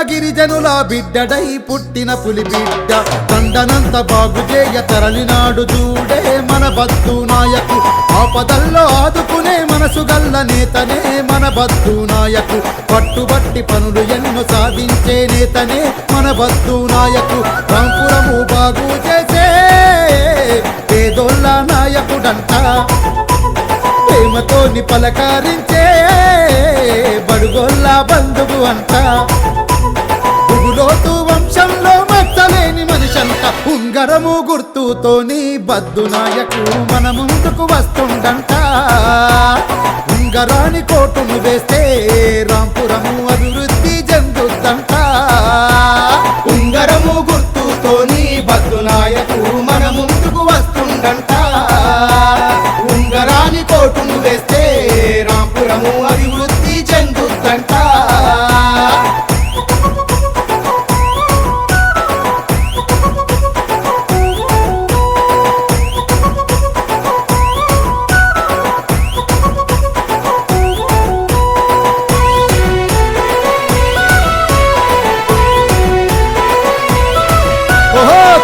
గిరిజనుల బిడ్డడై పుట్టిన పులి బిడ్డ తండనంత బాగు చేయ తరలినాడు చూడే మన బద్దు నాయకు ఆపదల్లో ఆదుకునే మనసు గల్ల నేతనే మన బద్దు నాయకు పట్టుబట్టి పనులు ఎన్నో సాధించే నేతనే మన బద్దు నాయకు రాంపురము బాగు చేసే పేదోళ్ళ నాయకుడంట ప్రేమతోని పలకారించే బడుగోళ్ళ బంధువు అంట బుగులోతు వంశంలో మచ్చలేని మనిషంట ఉంగరము గుర్తుతోని బద్దు నాయకు మన ముందుకు వస్తుండంట ఉంగరాని కోటును వేస్తే రాంపురము అభివృద్ధి చెందుద్దంట ఉంగరము గుర్తుతోని బద్దు నాయకు మన ముందుకు వస్తుండంట ఉంగరాని కోటును వేస్తే రాంపురము అభివృద్ధి చెందుద్దంట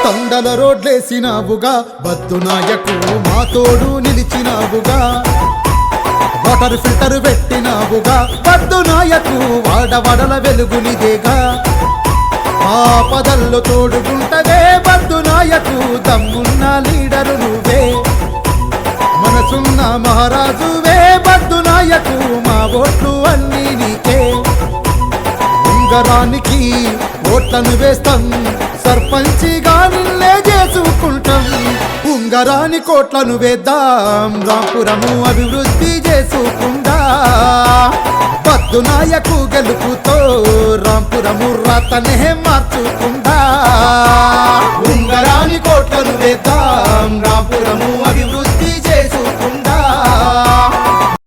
తండల రోడ్లేసినావుగా బద్దు నాయకు మా తోడు నిలిచినావుగా వాటర్ ఫిల్టర్ పెట్టినావుగా బద్దు నాయకు వాడవడల వెలుగునిదేగా ఆపదల్లో తోడుగుంటవే బద్దు నాయకు దమ్మున్న లీడరు నువ్వే మనసున్న మహారాజువే బద్దు నాయకు మా ఓట్లు అన్నీ నీకే ఉంగరానికి ఓట్లను వేస్తాం సర్పంచిగా నిన్నే చేసుకుంటాం ఉంగరాని కోట్లను వేద్దాం రాంపురము అభివృద్ధి చేసుకుందా బద్దు నాయకు గెలుపుతో రాంపురము రాతనే మార్చుకుందా ఉంగరాని కోట్లను వేద్దాం రాంపురము అభివృద్ధి